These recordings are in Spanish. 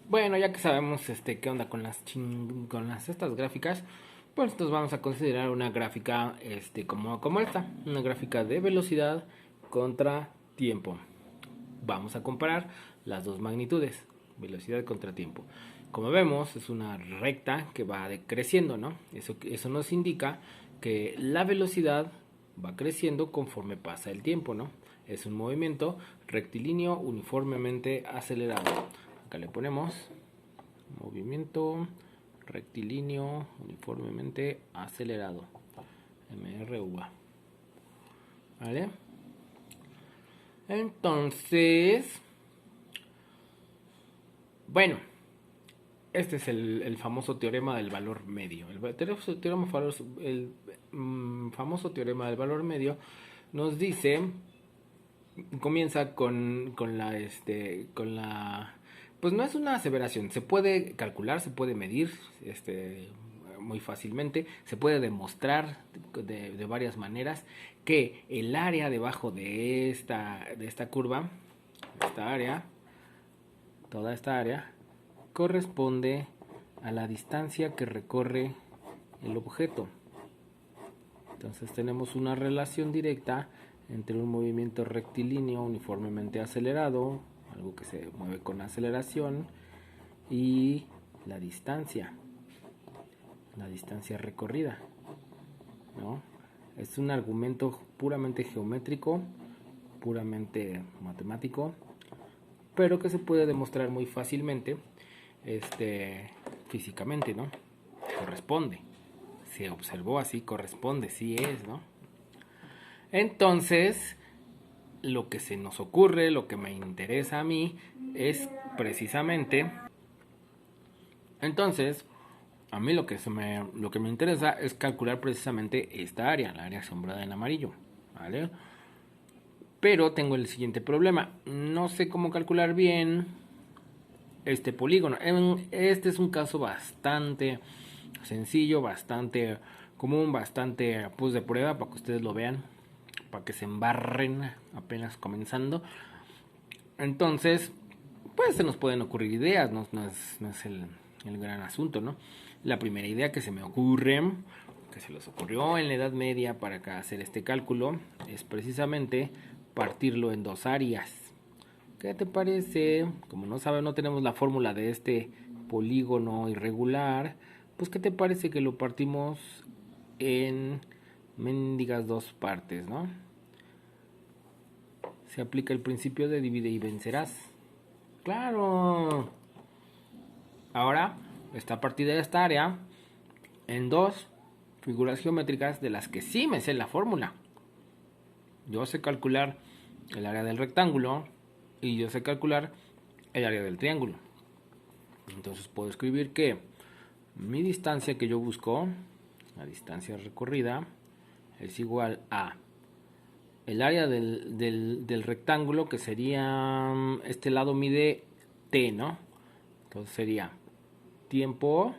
Bueno, ya que sabemos qué onda con estas gráficas, pues nos vamos a considerar una gráfica como esta, una gráfica de velocidad contra tiempo. Vamos a comparar las dos magnitudes, velocidad contra tiempo. Como vemos, es una recta que va decreciendo, ¿no? Eso nos indica que la velocidad va creciendo conforme pasa el tiempo, ¿no? Es un movimiento rectilíneo uniformemente acelerado. Acá le ponemos movimiento rectilíneo uniformemente acelerado. MRUA. ¿Vale? Entonces, bueno, este es el famoso teorema del valor medio. El famoso teorema del valor medio nos dice, comienza pues no es una aseveración, se puede calcular, se puede medir, muy fácilmente, se puede demostrar de varias maneras que el área debajo de esta curva, esta área, toda esta área, corresponde a la distancia que recorre el objeto. Entonces tenemos una relación directa entre un movimiento rectilíneo uniformemente acelerado, algo que se mueve con aceleración, y la distancia recorrida, ¿no? Es un argumento puramente geométrico, puramente matemático, pero que se puede demostrar muy fácilmente físicamente, ¿no? Corresponde. Se observó así, corresponde, sí es, ¿no? Entonces, lo que se nos ocurre, lo que me interesa a mí, es precisamente. Entonces, a mí lo que me interesa es calcular precisamente esta área, la área sombrada en amarillo, ¿vale? Pero tengo el siguiente problema. No sé cómo calcular bien este polígono. Este es un caso bastante sencillo, bastante común, bastante pues de prueba para que ustedes lo vean, para que se embarren apenas comenzando. Entonces, pues se nos pueden ocurrir ideas, no es el gran asunto, ¿no? La primera idea que se me ocurre, que se les ocurrió en la Edad Media para hacer este cálculo, es precisamente partirlo en dos áreas. ¿Qué te parece? Como no tenemos la fórmula de este polígono irregular, pues ¿qué te parece que lo partimos en mendigas dos partes, ¿no? Se aplica el principio de divide y vencerás. Claro. Ahora está partida esta área en dos figuras geométricas de las que sí me sé la fórmula. Yo sé calcular el área del rectángulo y yo sé calcular el área del triángulo. Entonces puedo escribir que mi distancia que yo busco, la distancia recorrida, es igual a el área del rectángulo, que sería, este lado mide t, ¿no? Entonces sería tiempo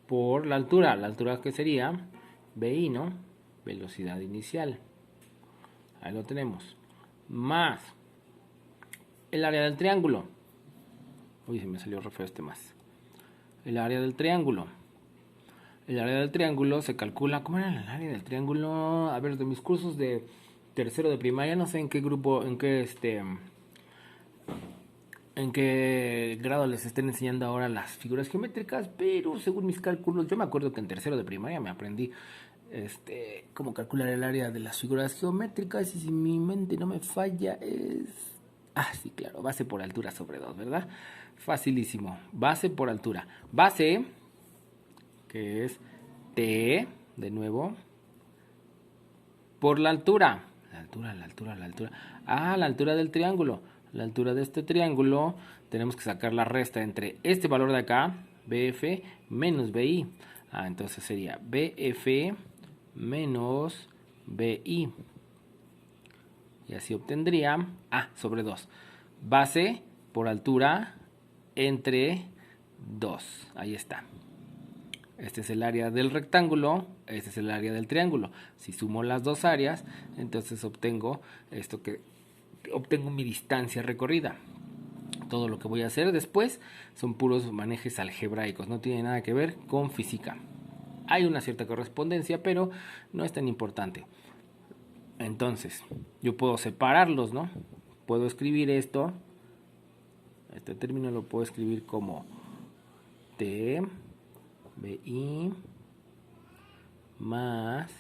por la altura que sería BI, ¿no? Velocidad inicial. Ahí lo tenemos. Más el área del triángulo. Uy, se me salió re feo más. El área del triángulo. El área del triángulo se calcula. ¿Cómo era el área del triángulo? A ver, de mis cursos de tercero de primaria, no sé en qué grupo, en qué grado les estén enseñando ahora las figuras geométricas, pero según mis cálculos, yo me acuerdo que en tercero de primaria me aprendí cómo calcular el área de las figuras geométricas, y si mi mente no me falla es... Ah, sí, claro, base por altura sobre 2, ¿verdad? Facilísimo. Base por altura. Base, que es T, de nuevo, por la altura. La altura. Ah, la altura del triángulo. La altura de este triángulo, tenemos que sacar la resta entre este valor de acá, BF, menos BI. Ah, entonces sería BF menos BI. Y así obtendría sobre 2. Base por altura entre 2. Ahí está. Este es el área del rectángulo, este es el área del triángulo. Si sumo las dos áreas, entonces obtengo mi distancia recorrida. Todo lo que voy a hacer después son puros manejes algebraicos, no tiene nada que ver con física. Hay una cierta correspondencia, pero no es tan importante. Entonces, yo puedo separarlos, ¿no? Puedo escribir esto. Este término lo puedo escribir como T, BI, más...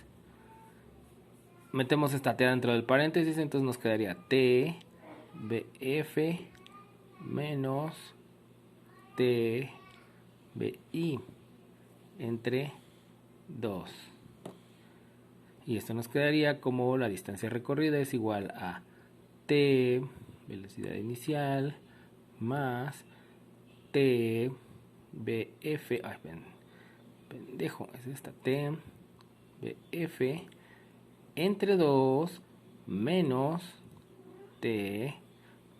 Metemos esta T dentro del paréntesis, entonces nos quedaría T, BF, menos T, BI, entre 2. Y esto nos quedaría como la distancia recorrida es igual a T, velocidad inicial, más T, BF, ay, pendejo, es esta T, BF, entre 2, menos T,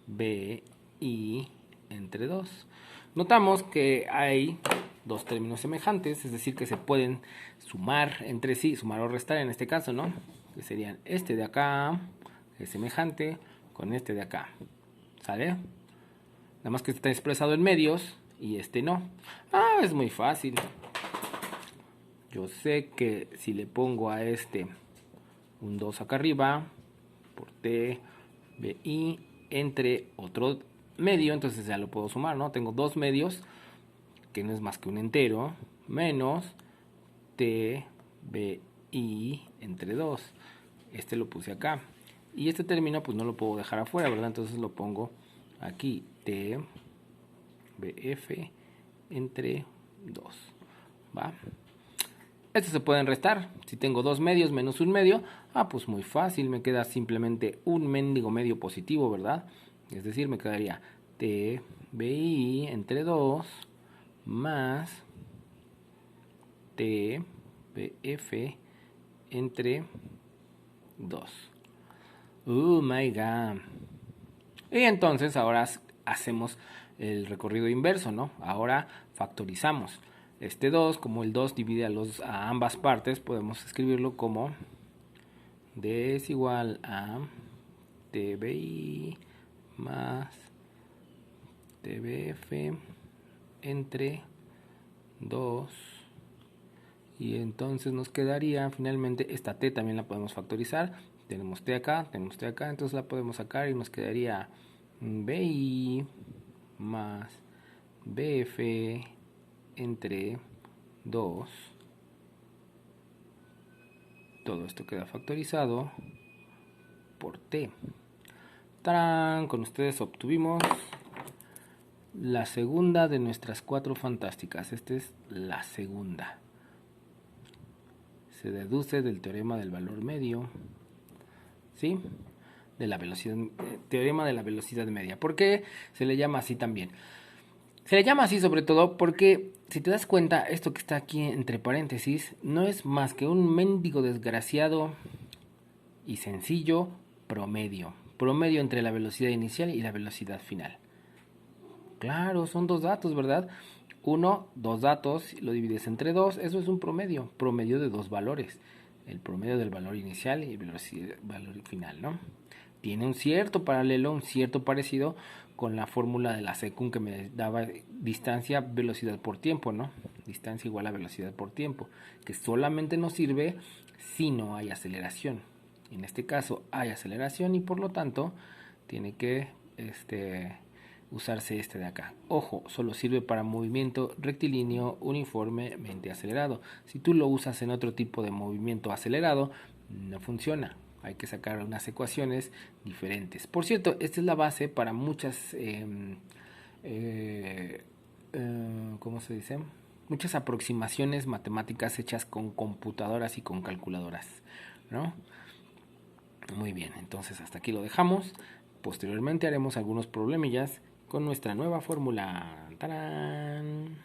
BI, entre 2. Notamos que hay dos términos semejantes, es decir, que se pueden sumar entre sí, sumar o restar en este caso, ¿no? Que serían este de acá, que es semejante, con este de acá, ¿sale? Nada más que está expresado en medios y este no. Ah, es muy fácil. Yo sé que si le pongo a este un 2 acá arriba, por T, BI, entre otro medio, entonces ya lo puedo sumar, ¿no? Tengo dos medios, que no es más que un entero, menos T, BI, entre 2. Este lo puse acá. Y este término pues no lo puedo dejar afuera, ¿verdad? Entonces lo pongo aquí, T, BF, entre 2. ¿Va? Estos se pueden restar. Si tengo dos medios menos un medio, pues muy fácil, me queda simplemente un mendigo medio positivo, ¿verdad? Es decir, me quedaría T, BI, entre 2, más T, BF, entre 2. Oh my god. Y entonces ahora hacemos el recorrido inverso, ¿no? Ahora factorizamos. Este 2, como el 2 divide a ambas partes, podemos escribirlo como D es igual a TBI más TBF entre 2. Y entonces nos quedaría finalmente esta T también la podemos factorizar. Tenemos T acá, entonces la podemos sacar y nos quedaría BI más BF entre 2. Todo esto queda factorizado por T. ¡Tarán! Con ustedes obtuvimos la segunda de nuestras 4 fantásticas. Esta es la segunda. Se deduce del teorema del valor medio, ¿sí? De la velocidad, teorema de la velocidad media. ¿Por qué se le llama así también? Se le llama así sobre todo porque, si te das cuenta, esto que está aquí entre paréntesis no es más que un mendigo desgraciado y sencillo promedio. Promedio entre la velocidad inicial y la velocidad final. Claro, son dos datos, ¿verdad? Dos datos, lo divides entre 2, eso es un promedio. Promedio de dos valores. El promedio del valor inicial y el valor final, ¿no? Tiene un cierto paralelo, un cierto parecido con la fórmula de la secund que me daba distancia, velocidad por tiempo, ¿no? Distancia igual a velocidad por tiempo, que solamente nos sirve si no hay aceleración. En este caso hay aceleración y por lo tanto tiene que usarse este de acá. Ojo, solo sirve para movimiento rectilíneo uniformemente acelerado. Si tú lo usas en otro tipo de movimiento acelerado, no funciona. Hay que sacar unas ecuaciones diferentes. Por cierto, esta es la base para muchas, ¿cómo se dice? Muchas aproximaciones matemáticas hechas con computadoras y con calculadoras, ¿no? Muy bien, entonces hasta aquí lo dejamos. Posteriormente haremos algunos problemillas con nuestra nueva fórmula. ¡Tarán!